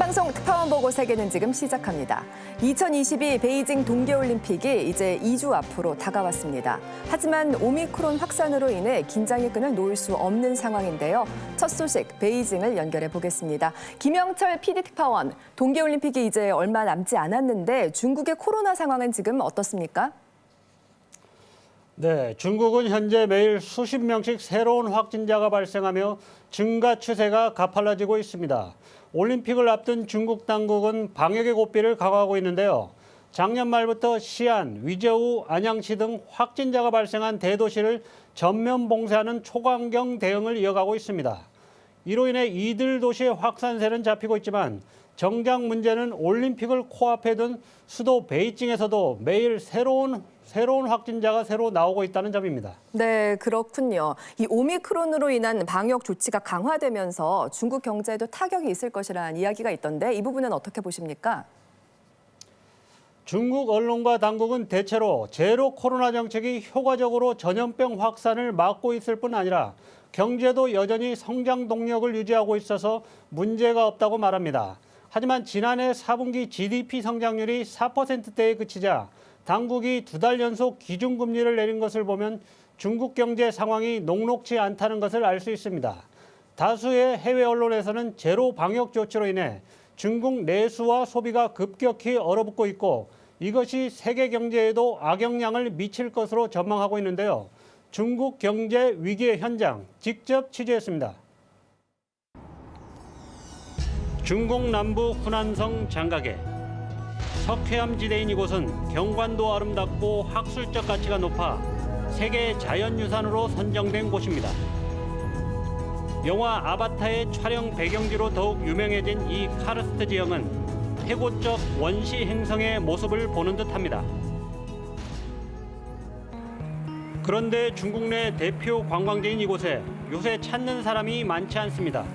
방송 특파원 보고 세계는 지금 시작합니다. 2022 베이징 동계올림픽이 이제 2주 앞으로 다가왔습니다. 하지만 오미크론 확산으로 인해 긴장의 끈을 놓을 수 없는 상황인데요. 첫 소식 베이징을 연결해 보겠습니다. 김영철 PD 특파원, 동계올림픽이 이제 얼마 남지 않았는데 중국의 코로나 상황은 지금 어떻습니까? 네, 중국은 현재 매일 수십 명씩 새로운 확진자가 발생하며 증가 추세가 가팔라지고 있습니다. 올림픽을 앞둔 중국 당국은 방역의 고삐를 강화하고 있는데요. 작년 말부터 시안, 위저우, 안양시 등 확진자가 발생한 대도시를 전면 봉쇄하는 초강경 대응을 이어가고 있습니다. 이로 인해 이들 도시의 확산세는 잡히고 있지만 정작 문제는 올림픽을 코앞에 둔 수도 베이징에서도 매일 새로운 확진자가 새로 나오고 있다는 점입니다. 네, 그렇군요. 이 오미크론으로 인한 방역 조치가 강화되면서 중국 경제에도 타격이 있을 것이라는 이야기가 있던데 이 부분은 어떻게 보십니까? 중국 언론과 당국은 대체로 제로 코로나 정책이 효과적으로 전염병 확산을 막고 있을 뿐 아니라 경제도 여전히 성장 동력을 유지하고 있어서 문제가 없다고 말합니다. 하지만 지난해 4분기 GDP 성장률이 4%대에 그치자 당국이 2달 연속 기준금리를 내린 것을 보면 중국 경제 상황이 녹록지 않다는 것을 알 수 있습니다. 다수의 해외 언론에서는 제로 방역 조치로 인해 중국 내수와 소비가 급격히 얼어붙고 있고 이것이 세계 경제에도 악영향을 미칠 것으로 전망하고 있는데요. 중국 경제 위기의 현장 직접 취재했습니다. 중국 남부 후난성 장가게. 석회암 지대인 이곳은 경관도 아름답고 학술적 가치가 높아 세계 자연유산으로 선정된 곳입니다. 영화 아바타의 촬영 배경지로 더욱 유명해진 이 카르스트 지형은 해고적 원시 행성의 모습을 보는 듯합니다. 그런데 중국 내 대표 관광지인 이곳에 요새 찾는 사람이 많지 않습니다.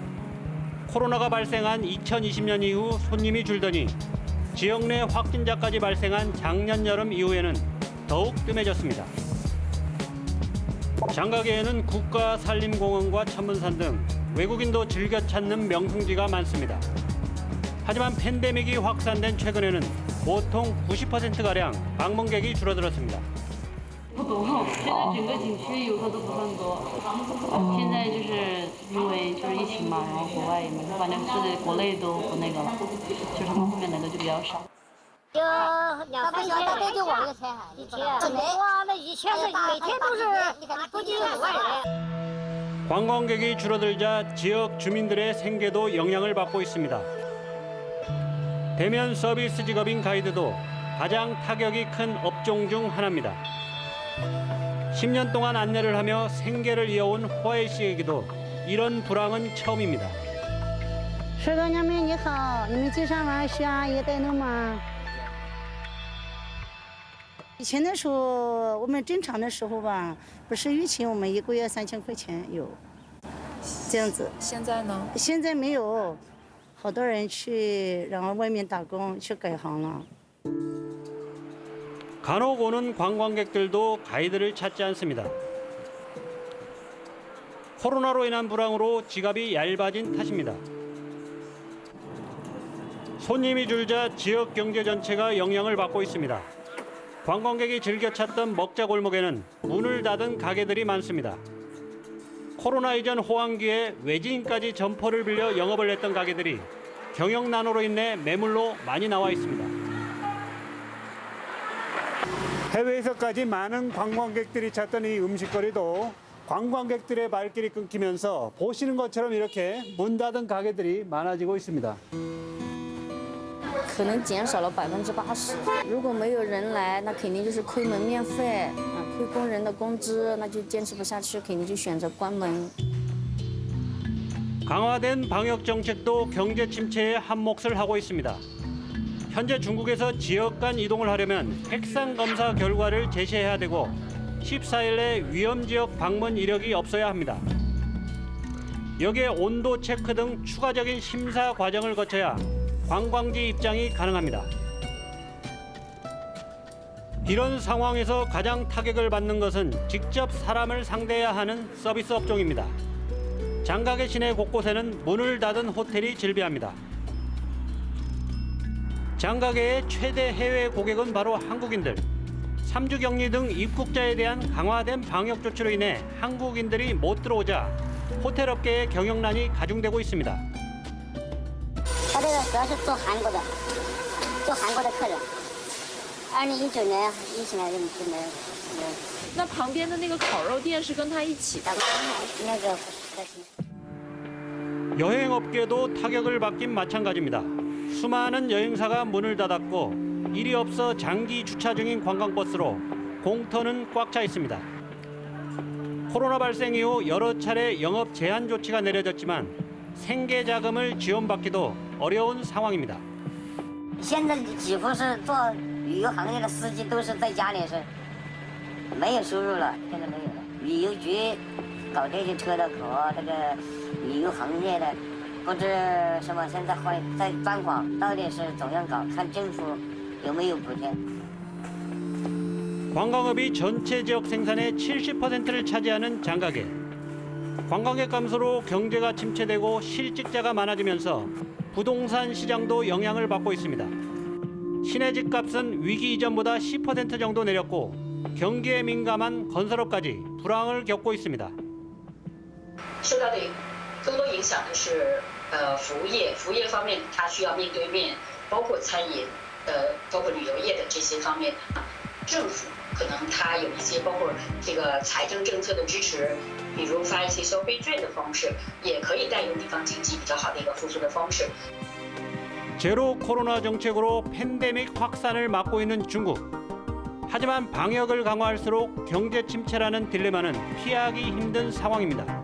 코로나가 발생한 2020년 이후 손님이 줄더니 지역 내 확진자까지 발생한 작년 여름 이후에는 더욱 뜸해졌습니다. 장가계에는 국가산림공원과 천문산 등 외국인도 즐겨 찾는 명승지가 많습니다. 하지만 팬데믹이 확산된 최근에는 보통 90%가량 방문객이 줄어들었습니다. 不多，现在整个景区游客都不算多。现在就是因为就是疫情嘛，然后国外也没，反正是国内都不那个了，就他们后面来的就比较少。就2、3小时就往这才一天，哇，那以前是每天都是估计有5万人。 관광객이 줄어들자 지역 주민들의 생계도 영향을 받고 있습니다. 대면 서비스 직업인 가이드도 가장 타격이 큰 업종 중 하나입니다. 10년 동안 안내를 하며 생계를 이어온 호에이 씨에게도 이런 불황은 처음입니다. 石头娘们你好，你们经常玩雪阿姨带路吗？以前的时候，我们正常的时候吧，不是疫情，我们1个月3000块钱有，这样子。现在呢？现在没有，好多人去，然后外面打工去改行了。 간혹 오는 관광객들도 가이드를 찾지 않습니다. 코로나로 인한 불황으로 지갑이 얇아진 탓입니다. 손님이 줄자 지역 경제 전체가 영향을 받고 있습니다. 관광객이 즐겨 찾던 먹자 골목에는 문을 닫은 가게들이 많습니다. 코로나 이전 호황기에 외지인까지 점포를 빌려 영업을 했던 가게들이 경영난으로 인해 매물로 많이 나와 있습니다. 해외에서까지 많은 관광객들이 찾던 이 음식거리도 관광객들의 발길이 끊기면서 보시는 것처럼 이렇게 문 닫은 가게들이 많아지고 있습니다. 可能减少了80%。如果没有人来，那肯定就是亏门面费啊，亏工人的工资，那就坚持不下去，肯定就选择关门。 강화된 방역 정책도 경제 침체에 한몫을 하고 있습니다. 현재 중국에서 지역 간 이동을 하려면 핵산 검사 결과를 제시해야 되고 14일 내 위험 지역 방문 이력이 없어야 합니다. 여기에 온도 체크 등 추가적인 심사 과정을 거쳐야 관광지 입장이 가능합니다. 이런 상황에서 가장 타격을 받는 것은 직접 사람을 상대해야 하는 서비스 업종입니다. 장가계 시내 곳곳에는 문을 닫은 호텔이 즐비합니다. 장가계의 최대 해외 고객은 바로 한국인들. 3주 격리 등 입국자에 대한 강화된 방역 조치로 인해 한국인들이 못 들어오자 호텔 업계의 경영난이 가중되고 있습니다. 他这个主要是做韩国的客人。2019年疫情来就没有。那旁边的那个烤肉店是跟他一起的吗？那个不是。 여행업계도 타격을 받긴 마찬가지입니다. 수많은 여행사가 문을 닫았고 일이 없어 장기 주차 중인 관광버스로 공터는 꽉 차 있습니다. 코로나 발생 이후 여러 차례 영업 제한 조치가 내려졌지만 생계 자금을 지원받기도 어려운 상황입니다. 现在几乎是做旅游行业的司机都是在家里是没有收入了，现在没有了。旅游局搞这些车的和这个旅游行业的，不知什么现在会在状况到底是怎样搞，看政府有没有补贴。 관광업이 전체 지역 생산의 70%를 차지하는 장가계. 관광객 감소로 경제가 침체되고 실직자가 많아지면서 부동산 시장도 영향을 받고 있습니다. 시내 집값은 위기 이전보다 10% 정도 내렸고 경기에 민감한 건설업까지 불황을 겪고 있습니다. 受到的更多影响的是服务业，服务业方面它需要面对面，包括餐饮包括旅游业的这些方面，政府可能它有一些包括这个财政政策的支持，比如发一些消费券的方式，也可以带有地方经济比较好的一个复苏的方式。 제로 코로나 정책으로 팬데믹 확산을 막고 있는 중국. 하지만 방역을 강화할수록 경제 침체라는 딜레마는 피하기 힘든 상황입니다.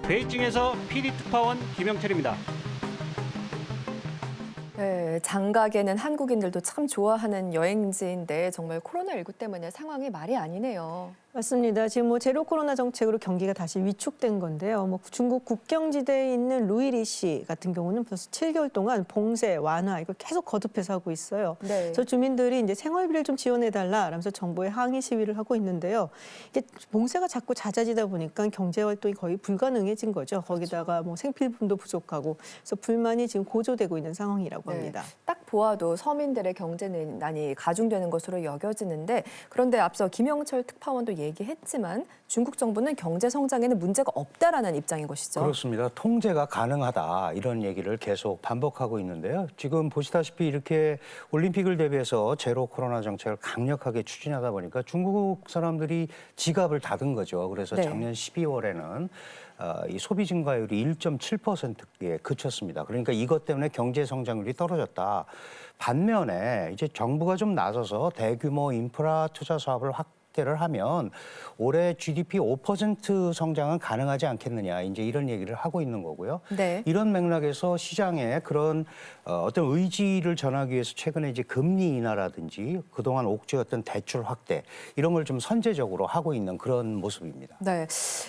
베이징에서 PD특파원 김영철입니다. 네, 장가계는 한국인들도 참 좋아하는 여행지인데 정말 코로나19 때문에 상황이 말이 아니네요. 맞습니다. 지금 제로 코로나 정책으로 경기가 다시 위축된 건데요. 중국 국경지대에 있는 루이리시 같은 경우는 벌써 7개월 동안 봉쇄, 완화 이걸 계속 거듭해서 하고 있어요. 네. 그래서 주민들이 이제 생활비를 좀 지원해달라라면서 정부에 항의 시위를 하고 있는데요. 이게 봉쇄가 자꾸 잦아지다 보니까 경제 활동이 거의 불가능해진 거죠. 거기다가 생필품도 부족하고 그래서 불만이 지금 고조되고 있는 상황이라고 합니다. 딱 보아도 서민들의 경제난이 가중되는 것으로 여겨지는데 그런데 앞서 김영철 특파원도 얘기했지만 중국 정부는 경제 성장에는 문제가 없다라는 입장인 것이죠. 그렇습니다. 통제가 가능하다 이런 얘기를 계속 반복하고 있는데요. 지금 보시다시피 이렇게 올림픽을 대비해서 제로 코로나 정책을 강력하게 추진하다 보니까 중국 사람들이 지갑을 닫은 거죠. 그래서 네. 작년 12월에는 이 소비 증가율이 1.7%에 그쳤습니다. 그러니까 이것 때문에 경제 성장률이 떨어졌다. 반면에 이제 정부가 좀 나서서 대규모 인프라 투자 사업을 확대를 하면 올해 GDP 5% 성장은 가능하지 않겠느냐 이제 이런 얘기를 하고 있는 거고요. 네. 이런 맥락에서 시장에 그런 어떤 의지를 전하기 위해서 최근에 이제 금리 인하라든지 그동안 옥죄었던 대출 확대 이런 걸 좀 선제적으로 하고 있는 그런 모습입니다. 네,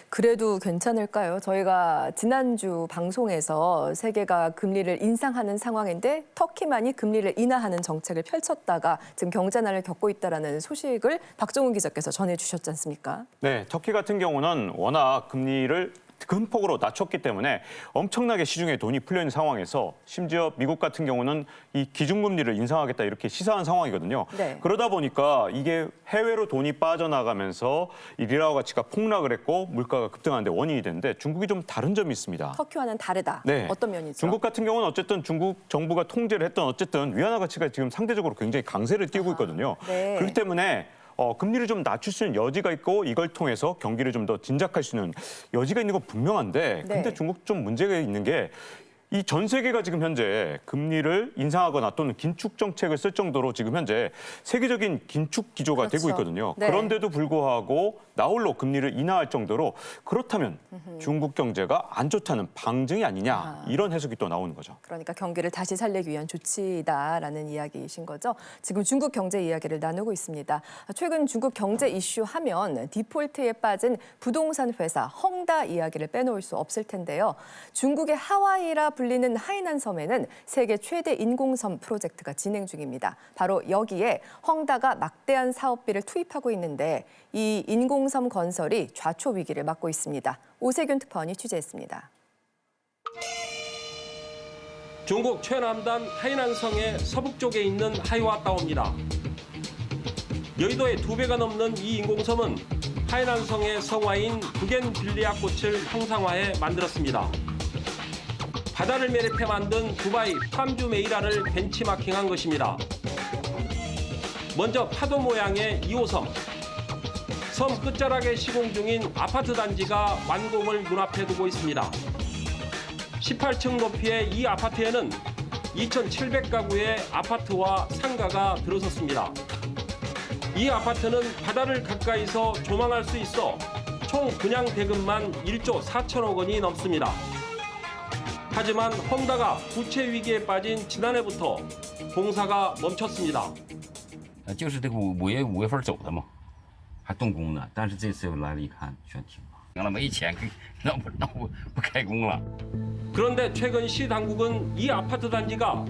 그래도 괜찮을까요? 저희가 지난주 방송에서 세계가 금리를 인상하는 상황인데 터키만이 금리를 인하하는 정책을 펼쳤다가 지금 경제난을 겪고 있다라는 소식을 박종훈 기자께서 전해주셨지 않습니까? 네, 터키 같은 경우는 워낙 금리를 큰 폭으로 낮췄기 때문에 엄청나게 시중에 돈이 풀려 있는 상황에서 심지어 미국 같은 경우는 이 기준금리를 인상하겠다 이렇게 시사한 상황이거든요. 네. 그러다 보니까 이게 해외로 돈이 빠져나가면서 이 리라화 가치가 폭락을 했고 물가가 급등하는데 원인이 되는데 중국이 좀 다른 점이 있습니다. 터키와는 다르다. 네. 어떤 면이죠? 중국 같은 경우는 어쨌든 중국 정부가 통제를 했던 어쨌든 위안화 가치가 지금 상대적으로 굉장히 강세를 띠고 있거든요. 네. 그렇기 때문에 금리를 좀 낮출 수 있는 여지가 있고 이걸 통해서 경기를 좀 더 진작할 수 있는 여지가 있는 건 분명한데 근데 네. 중국 좀 문제가 있는 게 이 전 세계가 지금 현재 금리를 인상하거나 또는 긴축 정책을 쓸 정도로 지금 현재 세계적인 긴축 기조가 그렇죠. 되고 있거든요. 네. 그런데도 불구하고 나홀로 금리를 인하할 정도로 그렇다면 중국 경제가 안 좋다는 방증이 아니냐 이런 해석이 또 나오는 거죠. 그러니까 경기를 다시 살리기 위한 조치다라는 이야기이신 거죠. 지금 중국 경제 이야기를 나누고 있습니다. 최근 중국 경제 이슈 하면 디폴트에 빠진 부동산 회사 헝다 이야기를 빼놓을 수 없을 텐데요. 중국의 하와이라 불리는 하이난 섬에는 세계 최대 인공섬 프로젝트가 진행 중입니다. 바로 여기에 헝다가 막대한 사업비를 투입하고 있는데 이 인공섬 건설이 좌초 위기를 맞고 있습니다. 오세균 특파원이 취재했습니다. 중국 최남단 하이난성의 서북쪽에 있는 하이와따오입니다. 여의도의 2배가 넘는 이 인공섬은 하이난성의 성화인 부겐빌리아꽃을 형상화해 만들었습니다. 바다를 매립해 만든 두바이 팜주 메이라를 벤치마킹한 것입니다. 먼저 파도 모양의 2호섬. 섬 끝자락에 시공 중인 아파트 단지가 완공을 눈앞에 두고 있습니다. 18층 높이의 이 아파트에는 2,700가구의 아파트와 상가가 들어섰습니다. 이 아파트는 바다를 가까이서 조망할 수 있어 총 분양 대금만 1조 4천억 원이 넘습니다. 하지만 헝다가 부채 위기에 빠진 지난해부터 공사가 멈췄습니다. 就是这个5月份走的嘛，还动工呢，但是这次来了一看，全停了，没钱，那不开工了。 그런데 최근 시 당국은 이 아파트 단지가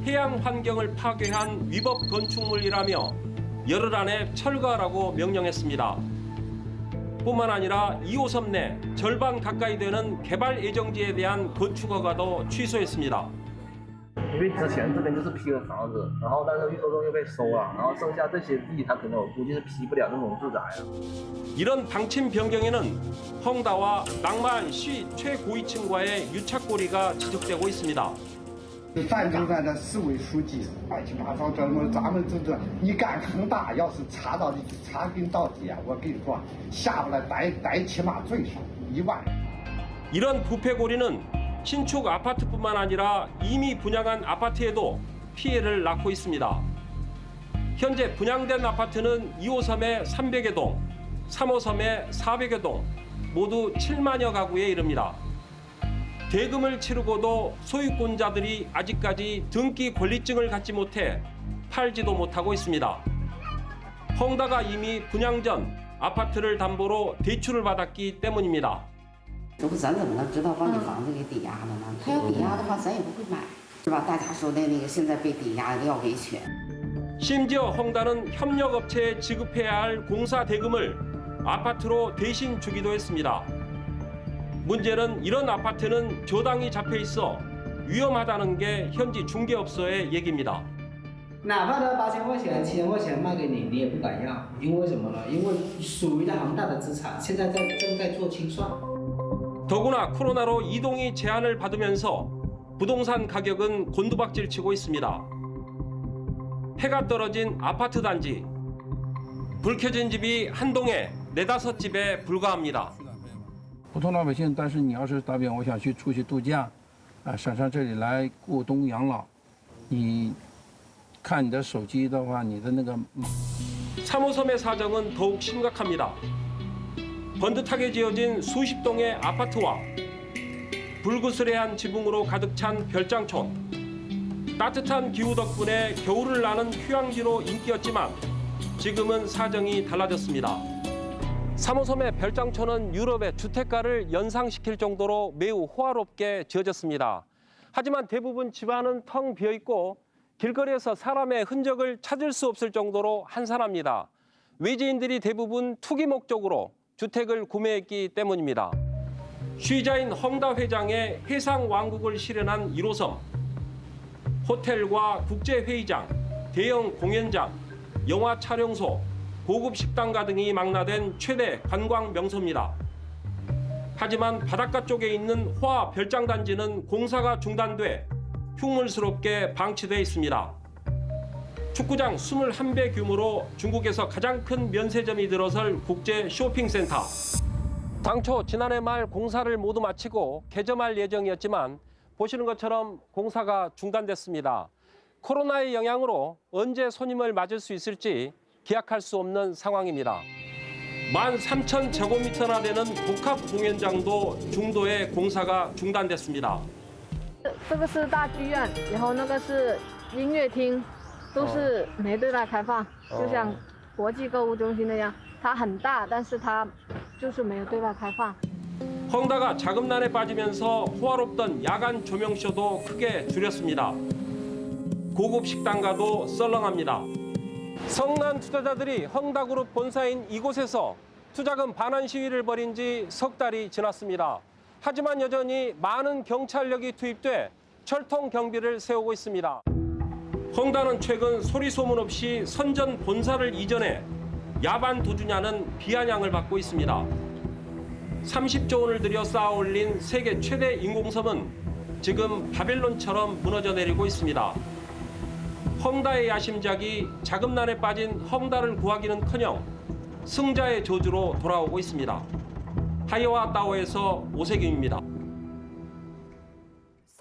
해양 환경을 파괴한 위법 건축물이라며 열흘 안에 철거하라고 명령했습니다. 뿐만 아니라 2호섬 내 절반 가까이 되는 개발 예정지에 대한 건축 허가도 취소했습니다. 因为之前这边就是批了房子，然后但是预售证又被收了，然后剩下这些地，他可能我估计是批不了那种住宅啊。 이런 방침 변경에는 헝다와 낭만시 최고위층과의 유착고리가 지적되고 있습니다. 范就在那市委书记乱七八糟咱们这，你敢恒大要是查根到底啊，我跟你说，下不来逮起码最少1万人。 이런 부패고리는 신축 아파트뿐만 아니라 이미 분양한 아파트에도 피해를 낳고 있습니다. 현재 분양된 아파트는 2호섬에 300여 동, 3호섬에 400여 동, 모두 7만여 가구에 이릅니다. 대금을 치르고도 소유권자들이 아직까지 등기 권리증을 갖지 못해 팔지도 못하고 있습니다. 헝다가 이미 분양 전 아파트를 담보로 대출을 받았기 때문입니다. 这不咱怎么能知道把你房子给抵押了呢？他要抵押的话，咱也不会买，是吧？大家说的那个现在被抵押的要维权。 심지어 헝다는 협력업체에 지급해야 할 공사 대금을 아파트로 대신 주기도 했습니다. 문제는 이런 아파트는 저당이 잡혀 있어 위험하다는 게 현지 중개업소의 얘기입니다. 哪怕他8000块钱、7000块钱卖给你，你也不敢要，因为什么呢？因为属于他恒大的资产，现在正在做清算。 더구나 코로나로 이동이 제한을 받으면서 부동산 가격은 곤두박질치고 있습니다. 해가 떨어진 아파트 단지. 불 켜진 집이 한 동에 4-5집에 불과합니다. 普通老百姓，但是你要是打比方，我想出去度假，上这里来过冬养老，你看你的手机的话，你的那个 3호섬의 사정은 더욱 심각합니다. 번듯하게 지어진 수십 동의 아파트와 불그스레한 지붕으로 가득 찬 별장촌. 따뜻한 기후 덕분에 겨울을 나는 휴양지로 인기였지만 지금은 사정이 달라졌습니다. 3호섬의 별장촌은 유럽의 주택가를 연상시킬 정도로 매우 호화롭게 지어졌습니다. 하지만 대부분 집안은 텅 비어있고 길거리에서 사람의 흔적을 찾을 수 없을 정도로 한산합니다. 외지인들이 대부분 투기 목적으로 주택을 구매했기 때문입니다. 쉬자인 헝다 회장의 해상 왕국을 실현한 1호섬. 호텔과 국제회의장, 대형 공연장, 영화 촬영소, 고급 식당가 등이 망라된 최대 관광 명소입니다. 하지만 바닷가 쪽에 있는 호화 별장단지는 공사가 중단돼 흉물스럽게 방치돼 있습니다. 축구장 21배 규모로 중국에서 가장 큰 면세점이 들어설 국제 쇼핑센터. 당초 지난해 말 공사를 모두 마치고 개점할 예정이었지만 보시는 것처럼 공사가 중단됐습니다. 코로나의 영향으로 언제 손님을 맞을 수 있을지 기약할 수 없는 상황입니다. 13,000제곱미터나 되는 복합 공연장도 중도에 공사가 중단됐습니다. 这个是大剧院，然后那个是音乐厅，都是没对外开放，就像国际购物中心那样，它很大，但是它就是没有对外开放。 헝다가 자금난에 빠지면서 호화롭던 야간 조명쇼도 크게 줄였습니다. 고급 식당가도 썰렁합니다. 성난 투자자들이 헝다그룹 본사인 이곳에서 투자금 반환 시위를 벌인 지 석 달이 지났습니다. 하지만 여전히 많은 경찰력이 투입돼 철통 경비를 세우고 있습니다. 헝다는 최근 소리 소문 없이 선전 본사를 이전해 야반 도주냐는 비아냥을 받고 있습니다. 30조 원을 들여 쌓아 올린 세계 최대 인공섬은 지금 바벨론처럼 무너져 내리고 있습니다. 헝다의 야심작이 자금난에 빠진 헝다를 구하기는커녕 승자의 저주로 돌아오고 있습니다. 하이와 따오에서 오세균입니다.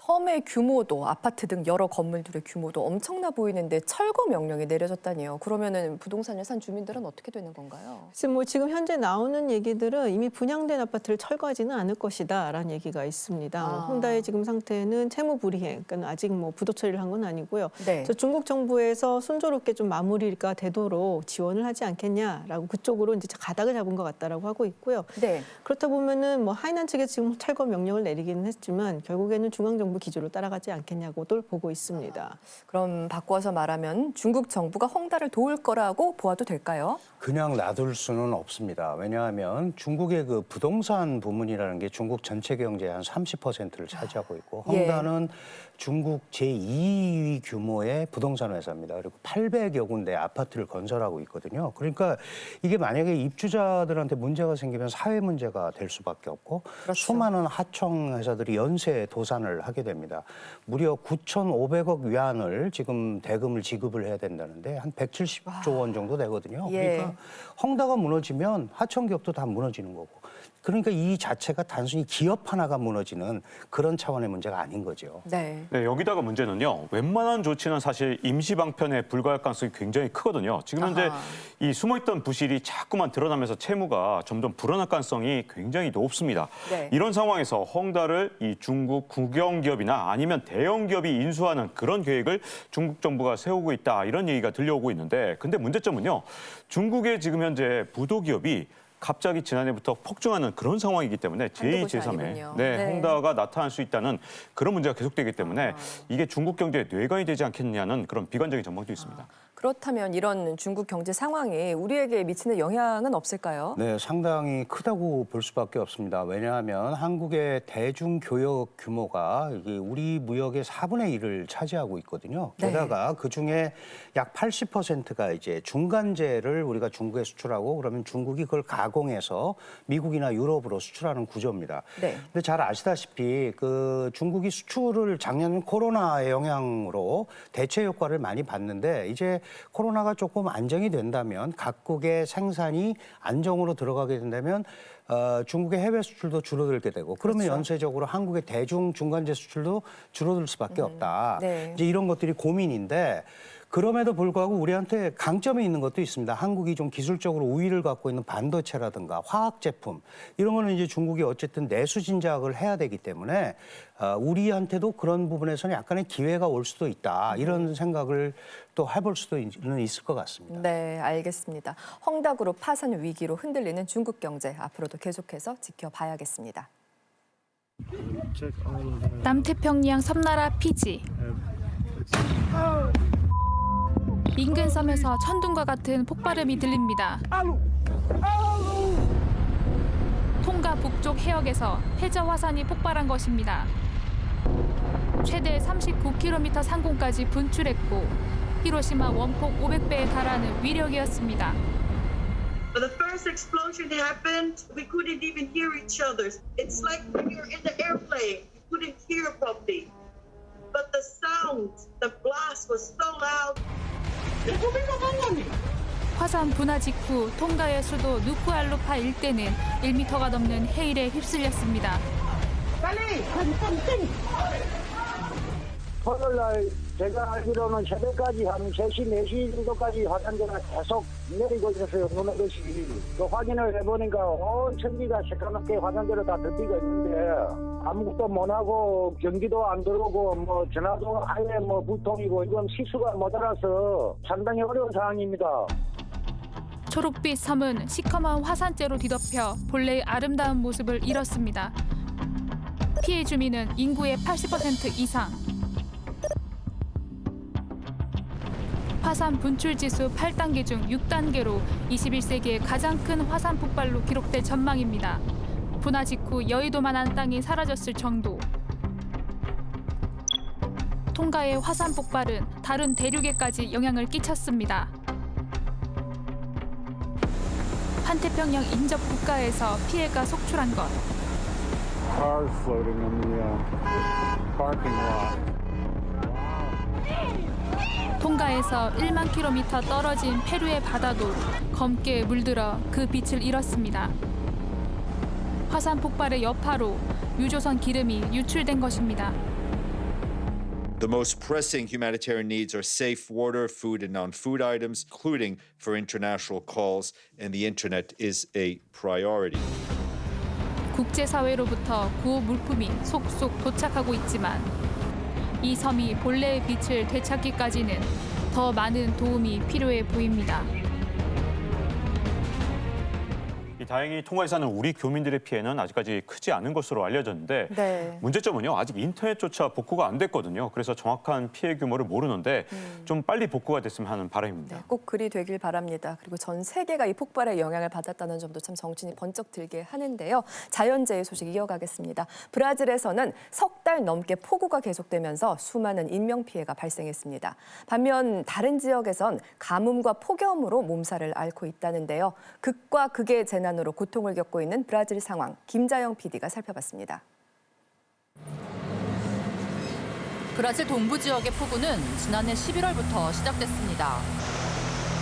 섬의 규모도 아파트 등 여러 건물들의 규모도 엄청나 보이는데 철거 명령이 내려졌다니요. 그러면은 부동산을 산 주민들은 어떻게 되는 건가요? 지금 현재 나오는 얘기들은 이미 분양된 아파트를 철거하지는 않을 것이다라는 얘기가 있습니다. 헝다의 지금 상태는 채무 불이행, 그러니까 아직 부도 처리를 한 건 아니고요. 네. 그래서 중국 정부에서 순조롭게 좀 마무리가 되도록 지원을 하지 않겠냐라고 그쪽으로 이제 가닥을 잡은 것 같다라고 하고 있고요. 네. 그렇다 보면은 하이난 측에 지금 철거 명령을 내리기는 했지만 결국에는 중앙 정부 기조를 따라가지 않겠냐고도 보고 있습니다. 그럼 바꿔서 말하면 중국 정부가 헝다를 도울 거라고 보아도 될까요? 그냥 놔둘 수는 없습니다. 왜냐하면 중국의 그 부동산 부문이라는 게 중국 전체 경제의 한 30%를 차지하고 있고 헝다는 중국 제2위 규모의 부동산 회사입니다. 그리고 800여 군데 아파트를 건설하고 있거든요. 그러니까 이게 만약에 입주자들한테 문제가 생기면 사회 문제가 될 수밖에 없고 수많은 하청 회사들이 연쇄 도산을 하게 됩니다. 무려 9,500억 위안을 지금 대금을 지급을 해야 된다는데 한 170조 원 정도 되거든요. 그러니까 헝다가 무너지면 하청기업도 다 무너지는 거고. 그러니까 이 자체가 단순히 기업 하나가 무너지는 그런 차원의 문제가 아닌 거죠. 네. 네, 여기다가 문제는요. 웬만한 조치는 사실 임시 방편에 불과할 가능성이 굉장히 크거든요. 지금 현재 이 숨어있던 부실이 자꾸만 드러나면서 채무가 점점 불어날 가능성이 굉장히 높습니다. 네. 이런 상황에서 헝다를 이 중국 국영기업이나 아니면 대형 기업이 인수하는 그런 계획을 중국 정부가 세우고 있다 이런 얘기가 들려오고 있는데 근데 문제점은요. 중국의 지금 현재 부도 기업이 갑자기 지난해부터 폭증하는 그런 상황이기 때문에 제2, 제3의 헝다가 나타날 수 있다는 그런 문제가 계속되기 때문에 이게 중국 경제에 뇌관이 되지 않겠느냐는 그런 비관적인 전망도 있습니다. 그렇다면 이런 중국 경제 상황이 우리에게 미치는 영향은 없을까요? 네, 상당히 크다고 볼 수밖에 없습니다. 왜냐하면 한국의 대중교역 규모가 이게 우리 무역의 4분의 1을 차지하고 있거든요. 게다가 그중에 약 80%가 이제 중간재를 우리가 중국에 수출하고 그러면 중국이 그걸 가공해서 미국이나 유럽으로 수출하는 구조입니다. 근데 잘 아시다시피 그 중국이 수출을 작년 코로나의 영향으로 대체 효과를 많이 봤는데 이제 코로나가 조금 안정이 된다면 각국의 생산이 안정으로 들어가게 된다면 중국의 해외 수출도 줄어들게 되고 그러면 연쇄적으로 한국의 대중 중간재 수출도 줄어들 수밖에 없다. 이제 이런 것들이 고민인데 그럼에도 불구하고 우리한테 강점이 있는 것도 있습니다. 한국이 좀 기술적으로 우위를 갖고 있는 반도체라든가 화학 제품 이런 거는 이제 중국이 어쨌든 내수 진작을 해야 되기 때문에 우리한테도 그런 부분에서는 약간의 기회가 올 수도 있다. 이런 생각을 또 해볼 수도 있을 것 같습니다. 네, 알겠습니다. 헝다그룹 파산 위기로 흔들리는 중국 경제 앞으로도 계속해서 지켜봐야겠습니다. 남태평양 섬나라 피지. 인근 섬에서 천둥과 같은 폭발음이 들립니다. 통가 북쪽 해역에서 해저 화산이 폭발한 것입니다. 최대 39km 상공까지 분출했고 히로시마 원폭 500배에 달하는 위력이었습니다. But the first explosion happened, we couldn't even hear each other. It's like when you're in the airplane, you couldn't hear properly. But the sound, the blast was so loud. 화산 분화 직후 통가의 수도 누쿠알루파 일대는 1m가 넘는 해일에 휩쓸렸습니다. 토요일날 제가 알기로는 새벽까지 한 3시, 4시 정도까지 화산재가 계속 내리고 있었어요. 눈 오듯이. 그 확인을 해보니까 온 천지가 새까맣게 화산재로 다 덮이고 있는데 아무것도 못하고 전기도 안 들어오고 뭐 전화도 아예 뭐 불통이고 이건 시수가 모자라서 상당히 어려운 상황입니다. 초록빛 섬은 시커먼 화산재로 뒤덮여 본래의 아름다운 모습을 잃었습니다. 피해 주민은 인구의 80% 이상. 화산 분출 지수 8단계 중 6단계로 21세기의 가장 큰 화산 폭발로 기록될 전망입니다. 분화 직후 여의도만한 땅이 사라졌을 정도. 통가의 화산 폭발은 다른 대륙에까지 영향을 끼쳤습니다. 판태평양 인접 국가에서 피해가 속출한 것. Cars floating in the parking lot. 통가에서 1만 킬로미터 떨어진 페루의 바다도 검게 물들어 그 빛을 잃었습니다. 화산 폭발의 여파로 유조선 기름이 유출된 것입니다. The most pressing humanitarian needs are safe water, food, and non-food items, including for international calls, and the internet is a priority. 국제사회로부터 구호 물품이 속속 도착하고 있지만 이 섬이 본래의 빛을 되찾기까지는 더 많은 도움이 필요해 보입니다. 다행히 통가에 사는 우리 교민들의 피해는 아직까지 크지 않은 것으로 알려졌는데 네. 문제점은요. 아직 인터넷조차 복구가 안 됐거든요. 그래서 정확한 피해 규모를 모르는데 좀 빨리 복구가 됐으면 하는 바람입니다. 네, 꼭 그리 되길 바랍니다. 그리고 전 세계가 이 폭발의 영향을 받았다는 점도 참 정신이 번쩍 들게 하는데요. 자연재해 소식 이어가겠습니다. 브라질에서는 석 달 넘게 폭우가 계속되면서 수많은 인명피해가 발생했습니다. 반면 다른 지역에선 가뭄과 폭염으로 몸살을 앓고 있다는데요. 극과 극의 재난으로 고통을 겪고 있는 브라질 상황, 김자영 PD가 살펴봤습니다. 브라질 동부 지역의 폭우는 지난해 11월부터 시작됐습니다.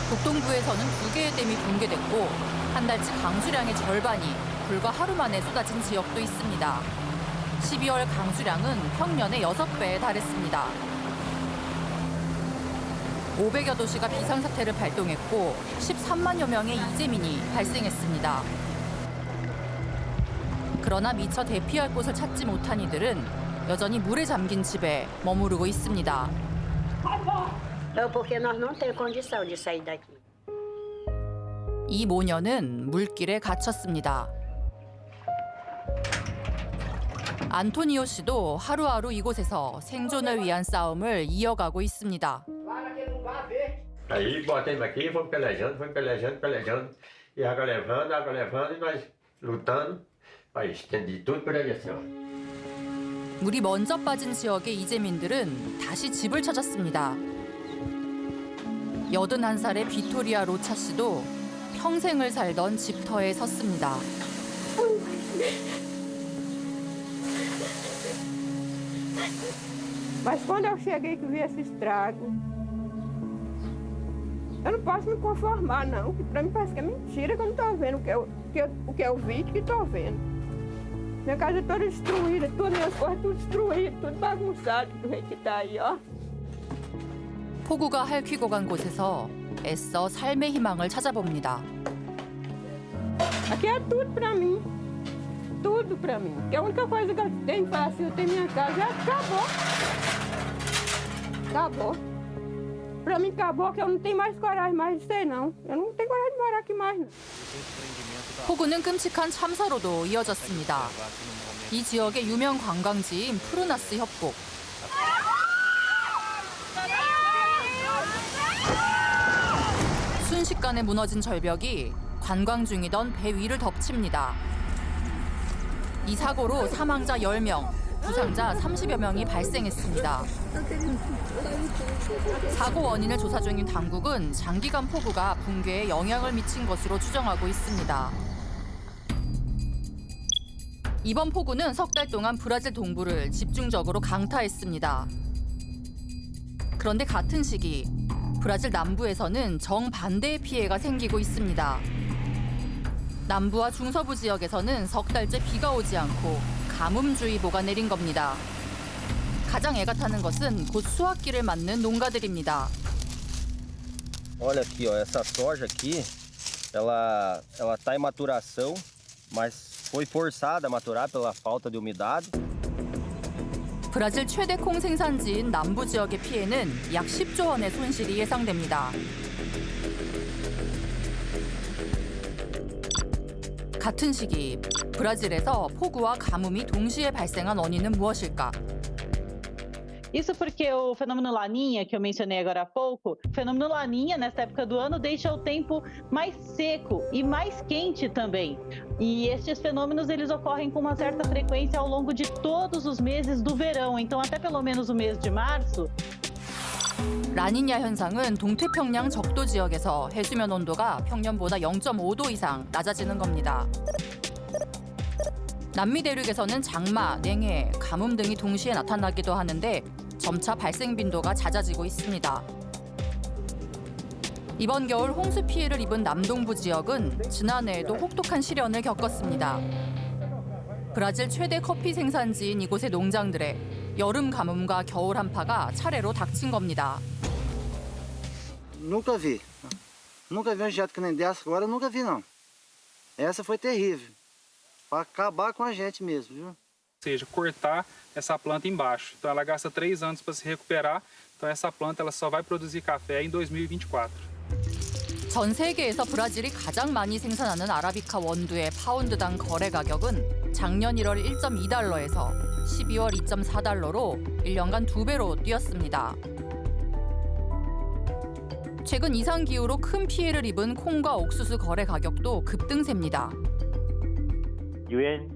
북동부에서는 2개의 댐이 붕괴됐고 한 달치 강수량의 절반이 불과 하루 만에 쏟아진 지역도 있습니다. 12월 강수량은 평년의 6배에 달했습니다. 500여 도시가 비상사태를 발동했고 13만여 명의 이재민이 발생했습니다. 그러나 미처 대피할 곳을 찾지 못한 이들은 여전히 물에 잠긴 집에 머무르고 있습니다. 이 모녀는 물길에 갇혔습니다. 안토니오 씨도 하루하루 이곳에서 생존을 위한 싸움을 이어가고 있습니다. Aí botei aqui, fomos pelejando, e água levando, e nós lutando, aí estendi tudo por ali assim, ó. 물이 먼저 빠진 지역의 이재민들은 다시 집을 찾았습니다. 81살의 비토리아 로차 씨도 평생을 살던 집터에 섰습니다. Mas quando eu cheguei que vi esse estrago, eu não posso me conformar, não. Que para mim parece que é mentira que eu não estou vendo o que eu vi que estou vendo. Minha casa toda destruída, todas minhas coisas tudo destruídas, tudo bagunçado do jeito que está aí, ó. 폭우가 핥히고 간 곳에서 애써 삶의 희망을 찾아봅니다. Aqui é tudo para mim. Tudo para mim. Que a única coisa que eu tenho fácil, eu tenho minha casa, já acabou. Acabou. Para mim acabou, que eu não tenho mais coragem mais de ser, não. Eu não tenho coragem de morar aqui mais, não. 폭우는 끔찍한 참사로도 이어졌습니다. 이 지역의 유명 관광지인 푸르나스 협곡. 순식간에 무너진 절벽이 관광 중이던 배 위를 덮칩니다. 이 사고로 사망자 10명, 부상자 30여 명이 발생했습니다. 사고 원인을 조사 중인 당국은 장기간 폭우가 붕괴에 영향을 미친 것으로 추정하고 있습니다. 이번 폭우는 석 달 동안 브라질 동부를 집중적으로 강타했습니다. 그런데 같은 시기 브라질 남부에서는 정반대의 피해가 생기고 있습니다. 남부와 중서부 지역에서는 석 달째 비가 오지 않고 가뭄주의보가 내린 겁니다. 가장 애가 타는 것은 곧 수확기를 맞는 농가들입니다. Olha aqui, ó, essa soja aqui, ela tá em maturação, mas foi forçada a maturar pela falta de umidade. 브라질 최대 콩 생산지인 남부 지역의 피해는 약 10조 원의 손실이 예상됩니다. 같은 시기 브라질에서 폭우와 가뭄이 동시에 발생한 원인은 무엇일까? Isso porque o fenômeno Laninha, que eu mencionei agora há pouco, o fenômeno Laninha, nessa época do ano, deixa o tempo mais seco e mais quente também. E estes fenômenos, eles ocorrem com uma certa frequência ao longo de todos os meses do verão. Então, até pelo menos o mês de março. 라니냐 현상은 동태평양 적도 지역에서 해수면 온도가 평년보다 0.5도 이상 낮아지는 겁니다. 남미 대륙에서는 장마, 냉해, 가뭄 등이 동시에 나타나기도 하는데 점차 발생 빈도가 잦아지고 있습니다. 이번 겨울 홍수 피해를 입은 남동부 지역은 지난해에도 혹독한 시련을 겪었습니다. 브라질 최대 커피 생산지인 이곳의 농장들에 여름 가뭄과 겨울 한파가 차례로 닥친 겁니다. Nunca vi uma geada que nem dessa agora, eu nunca vi não. Essa foi terrível. Para acabar com a gente mesmo, viu? Ou seja, cortar essa planta embaixo. Então ela gasta 3 anos para se recuperar. Então essa planta ela só vai produzir café em 2024. 전 세계에서 브라질이 가장 많이 생산하는 아라비카 원두의 파운드당 거래 가격은 작년 1월 1.2달러에서 12월 2.4달러로 1년간 2배로 뛰었습니다. 최근 이상기후로 큰 피해를 입은 콩과 옥수수 거래 가격도 급등세입니다. 유엔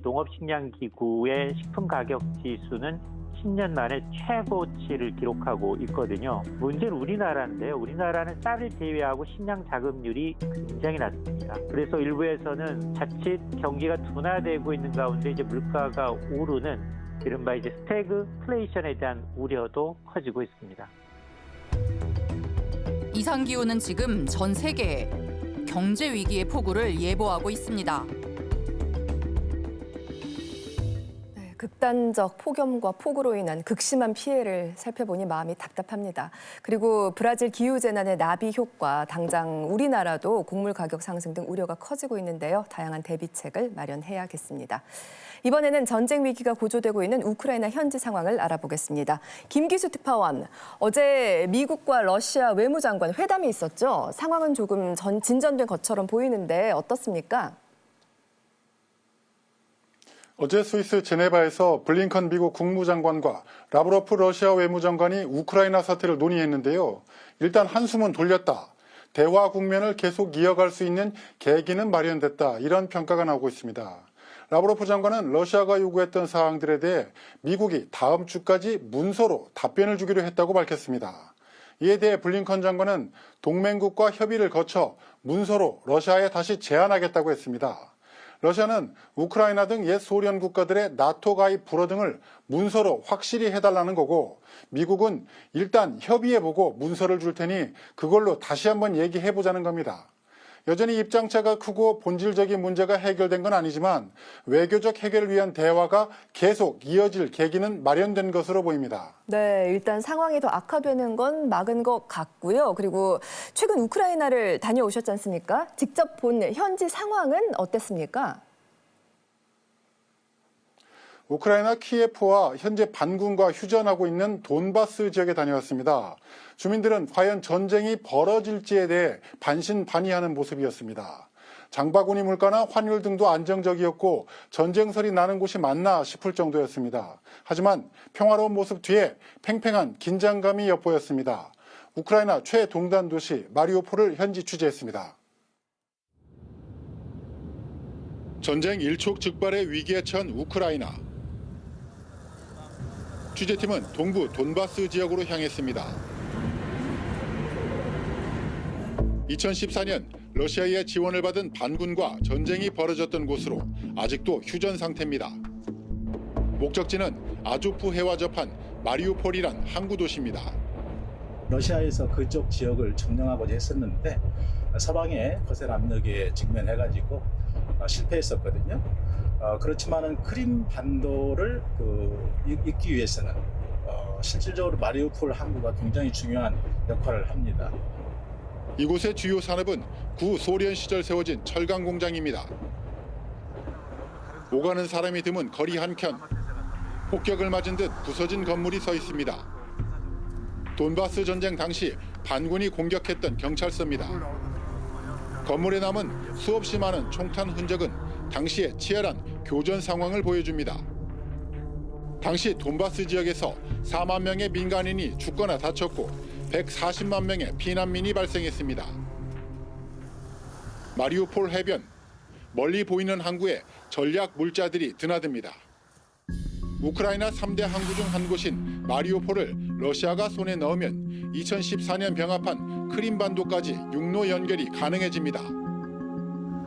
농업식량기구의 식품 가격 지수는 10년 만에 최고치를 기록하고 있거든요. 문제는 우리나라인데요. 우리나라는 쌀을 제외하고 식량 자급률이 굉장히 낮습니다. 그래서 일부에서는 자칫 경기가 둔화되고 있는 가운데 이제 물가가 오르는 이른바 이제 스태그플레이션에 대한 우려도 커지고 있습니다. 이상기후는 지금 전 세계에 경제 위기의 폭우를 예보하고 있습니다. 극단적 폭염과 폭우로 인한 극심한 피해를 살펴보니 마음이 답답합니다. 그리고 브라질 기후재난의 나비 효과, 당장 우리나라도 곡물 가격 상승 등 우려가 커지고 있는데요. 다양한 대비책을 마련해야겠습니다. 이번에는 전쟁 위기가 고조되고 있는 우크라이나 현지 상황을 알아보겠습니다. 김기수 특파원, 어제 미국과 러시아 외무장관 회담이 있었죠. 상황은 조금 진전된 것처럼 보이는데 어떻습니까? 어제 스위스 제네바에서 블링컨 미국 국무장관과 라브로프 러시아 외무장관이 우크라이나 사태를 논의했는데요. 일단 한숨은 돌렸다. 대화 국면을 계속 이어갈 수 있는 계기는 마련됐다. 이런 평가가 나오고 있습니다. 라브로프 장관은 러시아가 요구했던 사항들에 대해 미국이 다음 주까지 문서로 답변을 주기로 했다고 밝혔습니다. 이에 대해 블링컨 장관은 동맹국과 협의를 거쳐 문서로 러시아에 다시 제안하겠다고 했습니다. 러시아는 우크라이나 등 옛 소련 국가들의 나토 가입 불허 등을 문서로 확실히 해달라는 거고, 미국은 일단 협의해보고 문서를 줄 테니 그걸로 다시 한번 얘기해보자는 겁니다. 여전히 입장차가 크고 본질적인 문제가 해결된 건 아니지만 외교적 해결을 위한 대화가 계속 이어질 계기는 마련된 것으로 보입니다. 네, 일단 상황이 더 악화되는 건 막은 것 같고요. 그리고 최근 우크라이나를 다녀오셨지 않습니까? 직접 본 현지 상황은 어땠습니까? 우크라이나 키예프와 현재 반군과 휴전하고 있는 돈바스 지역에 다녀왔습니다. 주민들은 과연 전쟁이 벌어질지에 대해 반신반의하는 모습이었습니다. 장바구니 물가나 환율 등도 안정적이었고 전쟁설이 나는 곳이 맞나 싶을 정도였습니다. 하지만 평화로운 모습 뒤에 팽팽한 긴장감이 엿보였습니다. 우크라이나 최동단 도시 마리우폴을 현지 취재했습니다. 전쟁 일촉즉발의 위기에 처한 우크라이나. 취재팀은 동부 돈바스 지역으로 향했습니다. 2014년 러시아의 지원을 받은 반군과 전쟁이 벌어졌던 곳으로 아직도 휴전 상태입니다. 목적지는 아조프 해와 접한 마리우폴이란 항구 도시입니다. 러시아에서 그쪽 지역을 점령하고자 했었는데 서방의 거센 압력에 직면해가지고 실패했었거든요. 그렇지만은 크림 반도를 잇기 위해서는 실질적으로 마리우폴 항구가 굉장히 중요한 역할을 합니다. 이곳의 주요 산업은 구 소련 시절 세워진 철강 공장입니다. 오가는 사람이 드문 거리 한켠, 폭격을 맞은 듯 부서진 건물이 서 있습니다. 돈바스 전쟁 당시 반군이 공격했던 경찰서입니다. 건물에 남은 수없이 많은 총탄 흔적은 당시의 치열한 교전 상황을 보여줍니다. 당시 돈바스 지역에서 4만 명의 민간인이 죽거나 다쳤고 140만 명의 피난민이 발생했습니다. 마리우폴 해변, 멀리 보이는 항구에 전략 물자들이 드나듭니다. 우크라이나 3대 항구 중 한 곳인 마리우폴을 러시아가 손에 넣으면 2014년 병합한 크림반도까지 육로 연결이 가능해집니다.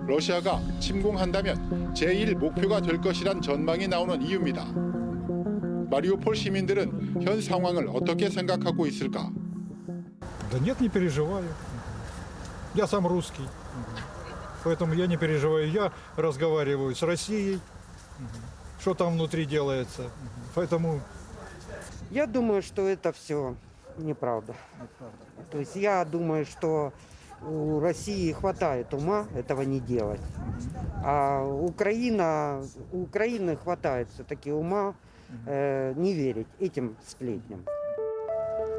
러시아가 침공한다면 제1 목표가 될 것이란 전망이 나오는 이유입니다. 마리우폴 시민들은 현 상황을 어떻게 생각하고 있을까? Да нет, не переживаю. Я сам русский. Поэтому я не переживаю. Я разговариваю с Россией, что там внутри делается. Поэтому... Я думаю, что это все неправда. То есть я думаю, что у России хватает ума этого не делать. А у Украины хватает все-таки ума не верить этим сплетням.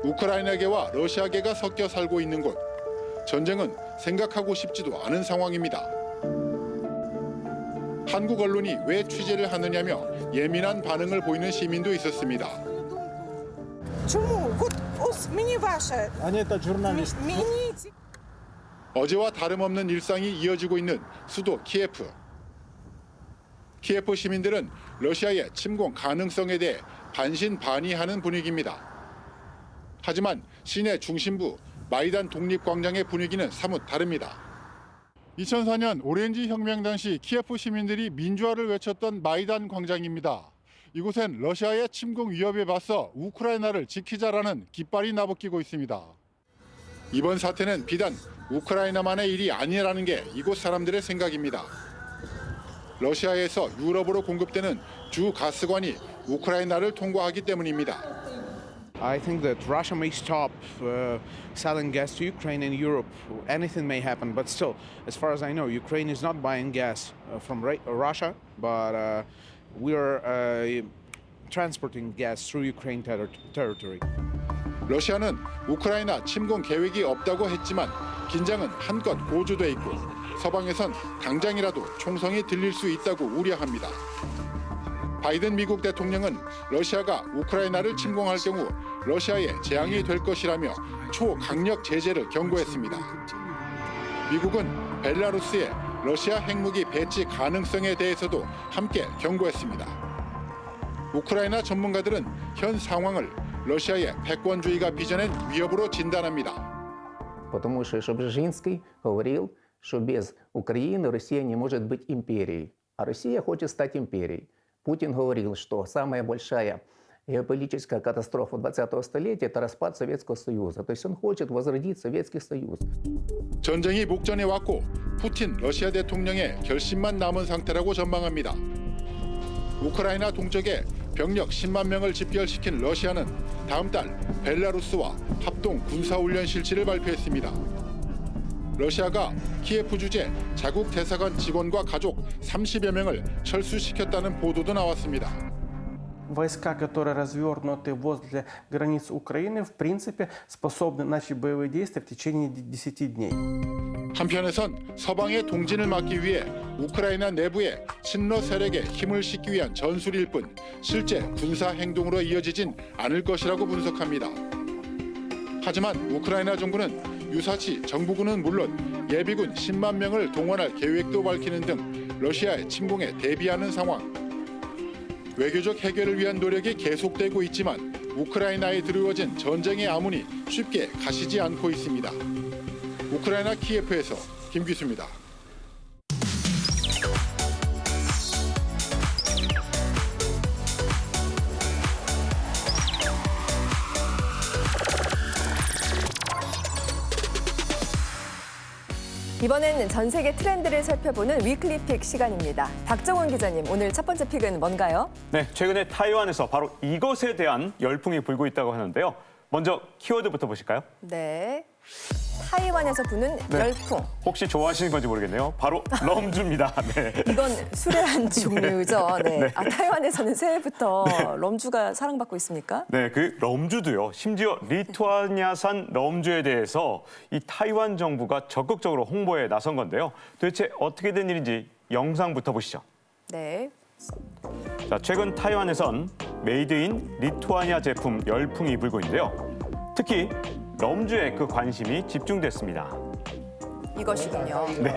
우크라이나계와 러시아계가 섞여 살고 있는 곳. 전쟁은 생각하고 싶지도 않은 상황입니다. 한국 언론이 왜 취재를 하느냐며 예민한 반응을 보이는 시민도 있었습니다. 어제와 다름없는 일상이 이어지고 있는 수도 키예프. 키예프 시민들은 러시아의 침공 가능성에 대해 반신반의하는 분위기입니다. 하지만 시내 중심부 마이단 독립광장의 분위기는 사뭇 다릅니다. 2004년 오렌지 혁명 당시 키예프 시민들이 민주화를 외쳤던 마이단 광장입니다. 이곳엔 러시아의 침공 위협에 맞서 우크라이나를 지키자라는 깃발이 나부끼고 있습니다. 이번 사태는 비단 우크라이나만의 일이 아니라는 게 이곳 사람들의 생각입니다. 러시아에서 유럽으로 공급되는 주 가스관이 우크라이나를 통과하기 때문입니다. I think that Russia may stop selling gas to Ukraine and Europe. Anything may happen, but still, as far as I know, Ukraine is not buying gas from Russia, but we are transporting gas through Ukraine territory. 러시아는 우크라이나 침공 계획이 없다고 했지만 긴장은 한껏 고조돼 있고 서방에선 당장이라도 총성이 들릴 수 있다고 우려합니다. 바이든 미국 대통령은 러시아가 우크라이나를 침공할 경우 러시아의 재앙이 될 것이라며 초강력 제재를 경고했습니다. 미국은 벨라루스의 러시아 핵무기 배치 가능성에 대해서도 함께 경고했습니다. 우크라이나 전문가들은 현 상황을 러시아의 패권주의가 빚어낸 위협으로 진단합니다. Потому что Бжезинский говорил, что без Украины Россия не может быть империей, а Россия хочет стать империей. Путин говорил, что самая большая геополитическая катастрофа 20-го столетия – это распад Советского Союза. То есть он хочет возродить Советский Союз. 전쟁이 목전에 왔고 푸틴 러시아 대통령의 결심만 남은 상태라고 전망합니다. 우크라이나 동쪽에 병력 10만 명을 집결시킨 러시아는 다음 달 벨라루스와 합동 군사훈련 실시를 발표했습니다. 러시아가 키예프 주재 자국 대사관 직원과 가족 30여 명을 철수시켰다는 보도도 나왔습니다. Войска, которые развернуты возле границ Украины, в принципе, способны начать боевые действия в течение 10 дней. 한편에선 서방의 동진을 막기 위해 우크라이나 내부에 친러 세력에 힘을 싣기 위한 전술일 뿐 실제 군사 행동으로 이어지진 않을 것이라고 분석합니다. 하지만 우크라이나 정부는 유사시 정부군은 물론 예비군 10만 명을 동원할 계획도 밝히는 등 러시아의 침공에 대비하는 상황. 외교적 해결을 위한 노력이 계속되고 있지만 우크라이나에 드리워진 전쟁의 아문이 쉽게 가시지 않고 있습니다. 우크라이나 키예프에서 김기수입니다. 이번엔 전 세계 트렌드를 살펴보는 위클리 픽 시간입니다. 박정원 기자님, 오늘 첫 번째 픽은 뭔가요? 네, 최근에 타이완에서 바로 이것에 대한 열풍이 불고 있다고 하는데요. 먼저 키워드부터 보실까요? 네. 타이완에서 부는 열풍. 혹시 좋아하시는 건지 모르겠네요. 바로 럼주입니다. 네. 이건 술의 한 종류죠. 네. 네. 아, 타이완에서는 새해부터 럼주가 사랑받고 있습니까? 네, 그 럼주도요. 심지어 리투아니아산 럼주에 대해서 이 타이완 정부가 적극적으로 홍보에 나선 건데요. 도대체 어떻게 된 일인지 영상부터 보시죠. 네. 자, 최근 타이완에선 메이드 인 리투아니아 제품 열풍이 불고 있는데요. 특히 럼주에 그 관심이 집중됐습니다. 이것이군요. 네.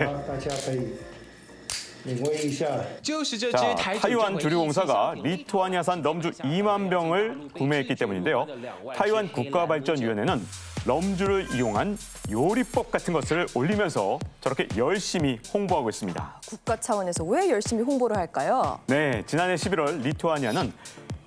자, 타이완 주류공사가 리투아니아산 럼주 2만 병을 구매했기 때문인데요. 타이완 국가발전위원회는 럼주를 이용한 요리법 같은 것을 올리면서 저렇게 열심히 홍보하고 있습니다. 국가 차원에서 왜 열심히 홍보를 할까요? 네, 지난해 11월 리투아니아는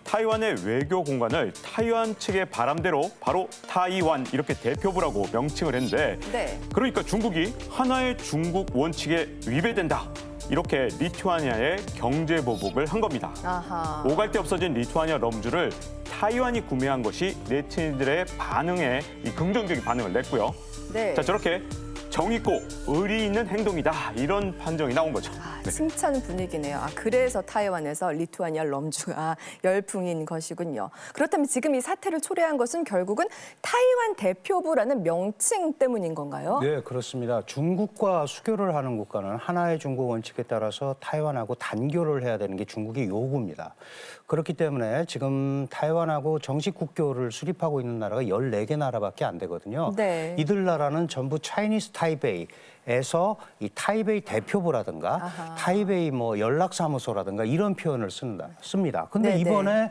타이완의 외교 공간을 타이완 측의 바람대로 바로 타이완 이렇게 대표부라고 명칭을 했는데 네. 그러니까 중국이 하나의 중국 원칙에 위배된다. 이렇게 리투아니아에 경제 보복을 한 겁니다. 아하. 오갈 데 없어진 리투아니아 럼주를 타이완이 구매한 것이 네티즌들의 반응에 이 긍정적인 반응을 냈고요. 네. 자, 저렇게 정의 있고 의리 있는 행동이다. 이런 판정이 나온 거죠. 네. 칭찬 분위기네요. 그래서 타이완에서 리투아니아 럼주가 열풍인 것이군요. 그렇다면 지금 이 사태를 초래한 것은 결국은 타이완 대표부라는 명칭 때문인 건가요? 네, 그렇습니다. 중국과 수교를 하는 국가는 하나의 중국 원칙에 따라서 타이완하고 단교를 해야 되는 게 중국의 요구입니다. 그렇기 때문에 지금 타이완하고 정식 국교를 수립하고 있는 나라가 14개 나라밖에 안 되거든요. 네. 이들 나라는 전부 차이니스 타이베이에서 이 타이베이 대표부라든가 아하. 타이베이 뭐 연락사무소라든가 이런 표현을 씁니다. 근데 네네. 이번에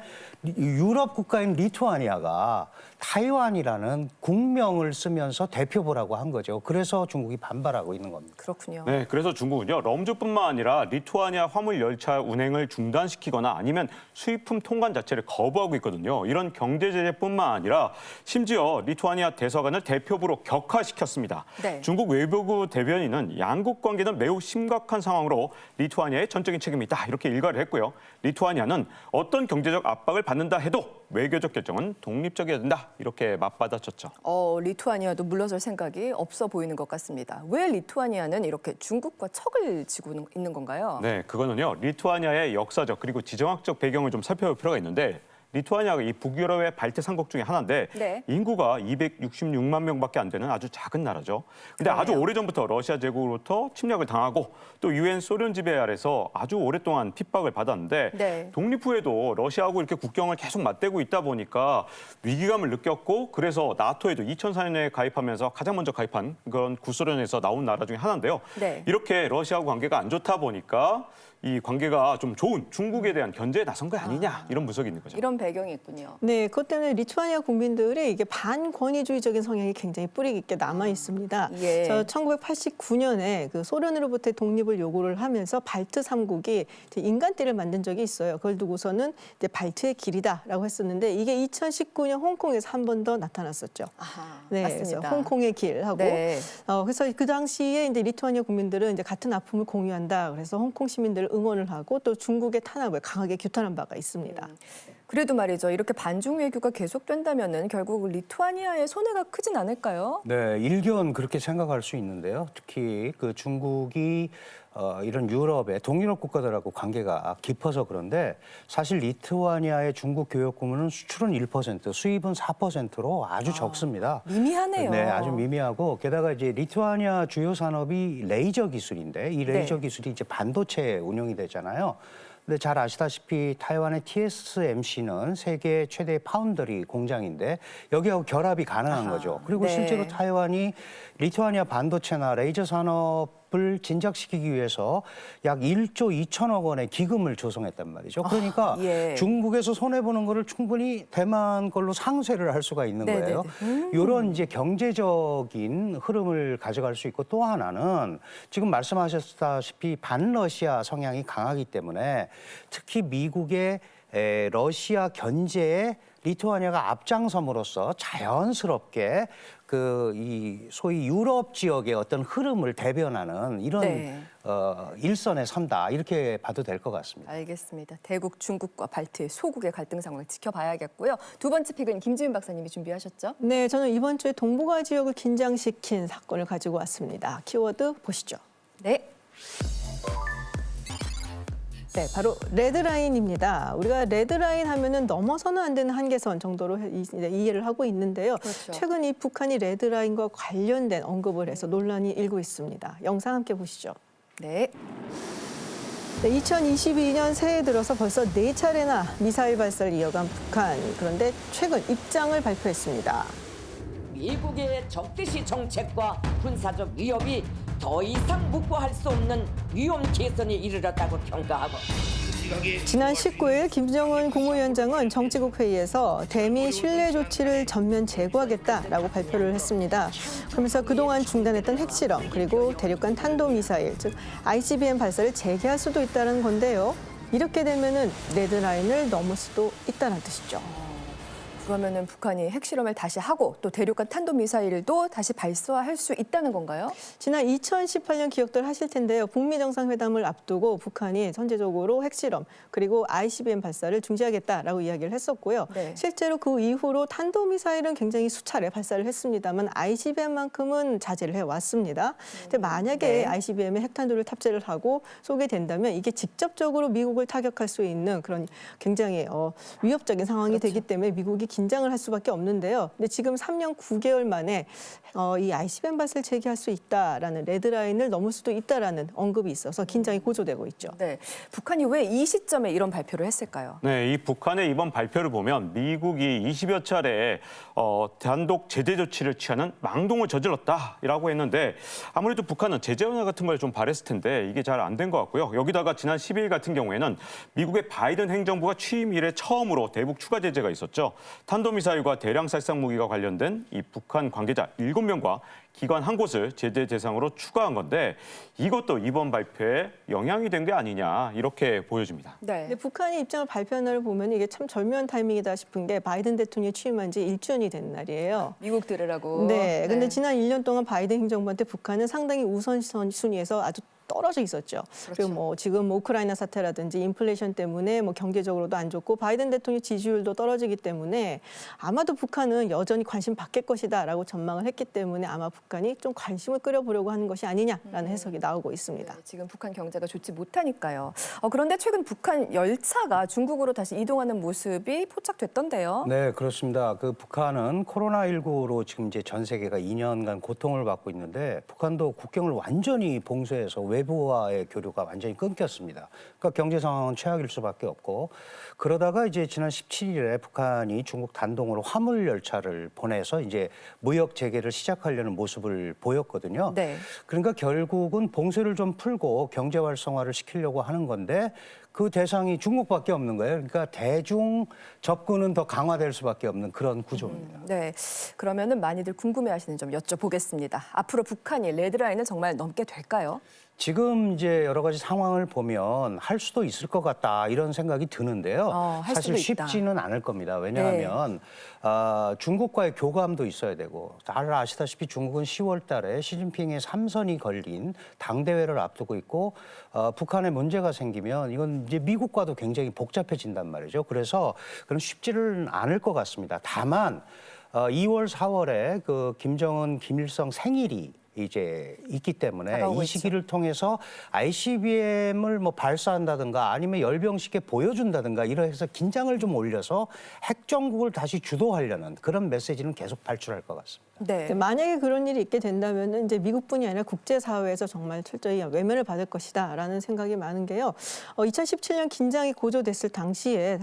유럽 국가인 리투아니아가 타이완이라는 국명을 쓰면서 대표부라고 한 거죠. 그래서 중국이 반발하고 있는 겁니다. 그렇군요. 네, 그래서 중국은요 럼주뿐만 아니라 리투아니아 화물 열차 운행을 중단시키거나 아니면 수입품 통관 자체를 거부하고 있거든요. 이런 경제 제재뿐만 아니라 심지어 리투아니아 대사관을 대표부로 격하시켰습니다. 네. 중국 외교부 대변인은 양국 관계는 매우 심각한 상황으로 리투아니아의 전적인 책임이 있다 이렇게 일가를 했고요. 리투아니아는 어떤 경제적 압박을 받는다 해도 외교적 결정은 독립적이어야 된다 이렇게 맞받아쳤죠. 리투아니아도 물러설 생각이 없어 보이는 것 같습니다. 왜 리투아니아는 이렇게 중국과 척을 지고 있는 건가요? 네, 그거는요. 리투아니아의 역사적 그리고 지정학적 배경을 좀 살펴볼 필요가 있는데 리투아니아가 이 북유럽의 발트 삼국 중에 하나인데 네. 인구가 266만 명밖에 안 되는 아주 작은 나라죠. 근데 아주 오래전부터 러시아 제국으로부터 침략을 당하고 또 유엔 소련 지배 아래서 아주 오랫동안 핍박을 받았는데 네. 독립 후에도 러시아하고 이렇게 국경을 계속 맞대고 있다 보니까 위기감을 느꼈고 그래서 나토에도 2004년에 가입하면서 가장 먼저 가입한 그런 구소련에서 나온 나라 중에 하나인데요. 네. 이렇게 러시아하고 관계가 안 좋다 보니까 이 관계가 좀 좋은 중국에 대한 견제에 나선 거 아니냐 이런 분석이 있는 거죠. 이런 배경이 있군요. 네, 그것 때문에 리투아니아 국민들의 이게 반권위주의적인 성향이 굉장히 뿌리 깊게 남아 있습니다. 예. 1989년에 그 소련으로부터 독립을 요구를 하면서 발트 3국이 인간띠를 만든 적이 있어요. 그걸 두고서는 이제 발트의 길이다라고 했었는데 이게 2019년 홍콩에서 한 번 더 나타났었죠. 네, 맞습니다. 그래서 홍콩의 길하고 네. 그래서 그 당시에 이제 리투아니아 국민들은 이제 같은 아픔을 공유한다. 그래서 홍콩 시민들을 응원을 하고 또 중국의 탄압을 강하게 규탄한 바가 있습니다. 그래도 말이죠. 이렇게 반중 외교가 계속된다면은 결국 리투아니아의 손해가 크진 않을까요? 네, 일견 그렇게 생각할 수 있는데요. 특히 그 중국이 이런 유럽의 동유럽 국가들하고 관계가 깊어서 그런데 사실 리투아니아의 중국 교역고문은 수출은 1%, 수입은 4%로 아주 적습니다. 미미하네요. 네, 아주 미미하고 게다가 이제 리투아니아 주요 산업이 레이저 기술인데 이 레이저 네. 기술이 이제 반도체에 운용이 되잖아요. 근데 잘 아시다시피 타이완의 TSMC는 세계 최대 파운더리 공장인데 여기하고 결합이 가능한 거죠. 그리고 네. 실제로 타이완이 리투아니아 반도체나 레이저 산업을 진작시키기 위해서 약 1조 2천억 원의 기금을 조성했단 말이죠. 그러니까 예. 중국에서 손해보는 거를 충분히 대만 걸로 상쇄를 할 수가 있는 거예요. 이런 이제 경제적인 흐름을 가져갈 수 있고 또 하나는 지금 말씀하셨다시피 반러시아 성향이 강하기 때문에 특히 미국의 러시아 견제에 리투아니아가 앞장섬으로써 자연스럽게 이 소위 유럽 지역의 어떤 흐름을 대변하는 이런 네. 일선에 선다 이렇게 봐도 될 것 같습니다. 알겠습니다. 대국 중국과 발트의 소국의 갈등 상황을 지켜봐야겠고요. 두 번째 픽은 김지윤 박사님이 준비하셨죠? 네, 저는 이번 주에 동북아 지역을 긴장시킨 사건을 가지고 왔습니다. 키워드 보시죠. 네. 네, 바로 레드라인입니다. 우리가 레드라인 하면은 넘어서는 안 되는 한계선 정도로 이해를 하고 있는데요. 그렇죠. 최근 이 북한이 레드라인과 관련된 언급을 해서 논란이 일고 있습니다. 영상 함께 보시죠. 네. 네, 2022년 새해 들어서 벌써 4차례나 미사일 발사를 이어간 북한. 그런데 최근 입장을 발표했습니다. 미국의 적대시 정책과 군사적 위협이 더 이상 묵과할 수 없는 위험 개선에 이르렀다고 평가하고 지난 19일 김정은 국무위원장은 정치국 회의에서 대미 신뢰 조치를 전면 재고하겠다라고 발표를 했습니다. 그러면서 그동안 중단했던 핵실험 그리고 대륙간 탄도미사일, 즉 ICBM 발사를 재개할 수도 있다는 건데요. 이렇게 되면은 레드라인을 넘을 수도 있다는 뜻이죠. 그러면은 북한이 핵실험을 다시 하고 또 대륙간 탄도미사일도 다시 발사할 수 있다는 건가요? 지난 2018년 기억들 하실 텐데요. 북미 정상회담을 앞두고 북한이 선제적으로 핵실험 그리고 ICBM 발사를 중지하겠다라고 이야기를 했었고요. 네. 실제로 그 이후로 탄도미사일은 굉장히 수차례 발사를 했습니다만 ICBM만큼은 자제를 해왔습니다. 근데 만약에 네. ICBM에 핵탄두를 탑재를 하고 쏘게 된다면 이게 직접적으로 미국을 타격할 수 있는 그런 굉장히 위협적인 상황이 되기 때문에 미국이 긴장을 할 수밖에 없는데요. 근데 지금 3년 9개월 만에 이 ICBM 발사를 재개할 수 있다라는 레드라인을 넘을 수도 있다라는 언급이 있어서 긴장이 고조되고 있죠. 네, 북한이 왜 이 시점에 이런 발표를 했을까요? 네, 이 북한의 이번 발표를 보면 미국이 20여 차례 단독 제재 조치를 취하는 망동을 저질렀다라고 했는데 아무래도 북한은 제재 완화 같은 걸 좀 바랬을 텐데 이게 잘 안 된 것 같고요. 여기다가 지난 12일 같은 경우에는 미국의 바이든 행정부가 취임 이래 처음으로 대북 추가 제재가 있었죠. 탄도미사일과 대량 살상 무기가 관련된 이 북한 관계자 7명과 기관 한 곳을 제재 대상으로 추가한 건데 이것도 이번 발표에 영향이 된 게 아니냐 이렇게 보여집니다. 네. 근데 북한이 입장을 발표한 날을 보면 이게 참 절묘한 타이밍이다 싶은 게 바이든 대통령이 취임한 지 1주년이 된 날이에요. 미국 들으라고. 네. 근데 지난 1년 동안 바이든 행정부한테 북한은 상당히 우선순위에서 아주 떨어져 있었죠. 그리고 뭐 지금 우크라이나 사태라든지 인플레이션 때문에 뭐 경제적으로도 안 좋고 바이든 대통령 지지율도 떨어지기 때문에 아마도 북한은 여전히 관심 받을 것이다라고 전망을 했기 때문에 아마 북한이 좀 관심을 끌어보려고 하는 것이 아니냐라는 해석이 나오고 있습니다. 네, 지금 북한 경제가 좋지 못하니까요. 그런데 최근 북한 열차가 중국으로 다시 이동하는 모습이 포착됐던데요. 네, 그렇습니다. 그 북한은 코로나19로 지금 이제 전 세계가 2년간 고통을 받고 있는데 북한도 국경을 완전히 봉쇄해서 외부와의 교류가 완전히 끊겼습니다. 그러니까 경제 상황은 최악일 수밖에 없고 그러다가 이제 지난 17일에 북한이 중국 단동으로 화물 열차를 보내서 이제 무역 재개를 시작하려는 모습을 보였거든요. 네. 그러니까 결국은 봉쇄를 좀 풀고 경제 활성화를 시키려고 하는 건데 그 대상이 중국밖에 없는 거예요. 그러니까 대중 접근은 더 강화될 수밖에 없는 그런 구조입니다. 네, 그러면은 많이들 궁금해하시는 점 여쭤보겠습니다. 앞으로 북한이 레드라인을 정말 넘게 될까요? 지금 이제 여러 가지 상황을 보면 할 수도 있을 것 같다 이런 생각이 드는데요. 사실 쉽지는 않을 겁니다. 왜냐하면 중국과의 교감도 있어야 되고 잘 아시다시피 중국은 10월 달에 시진핑의 3선이 걸린 당대회를 앞두고 있고 북한에 문제가 생기면 이건 이제 미국과도 굉장히 복잡해진단 말이죠. 그래서 그건 쉽지는 않을 것 같습니다. 다만 2월, 4월에 그 김정은, 김일성 생일이 이제 있기 때문에 이 시기를 통해서 ICBM을 뭐 발사한다든가 아니면 열병식에 보여준다든가 이러해서 긴장을 좀 올려서 핵정국을 다시 주도하려는 그런 메시지는 계속 발출할 것 같습니다. 네. 만약에 그런 일이 있게 된다면 이제 미국뿐이 아니라 국제사회에서 정말 철저히 외면을 받을 것이다라는 생각이 많은 게요. 2017년 긴장이 고조됐을 당시에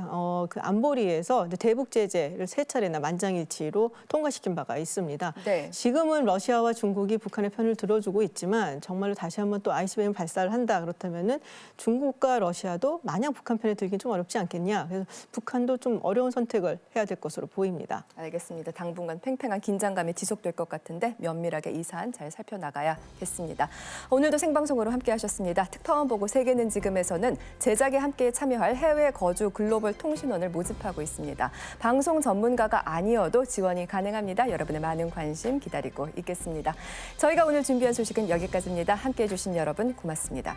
그 안보리에서 대북 제재를 3차례나 만장일치로 통과시킨 바가 있습니다. 네. 지금은 러시아와 중국이 북한의 편을 들어주고 있지만 정말로 다시 한번 또 ICBM 발사를 한다 그렇다면은 중국과 러시아도 마냥 북한 편에 들긴 좀 어렵지 않겠냐. 그래서 북한도 좀 어려운 선택을 해야 될 것으로 보입니다. 알겠습니다. 당분간 팽팽한 긴장감이 지속될 것 같은데 면밀하게 이 사안 잘 살펴나가야겠습니다. 오늘도 생방송으로 함께하셨습니다. 특파원 보고 세계는 지금에서는 제작에 함께 참여할 해외 거주 글로벌 통신원을 모집하고 있습니다. 방송 전문가가 아니어도 지원이 가능합니다. 여러분의 많은 관심 기다리고 있겠습니다. 저희가 오늘 준비한 소식은 여기까지입니다. 함께해 주신 여러분 고맙습니다.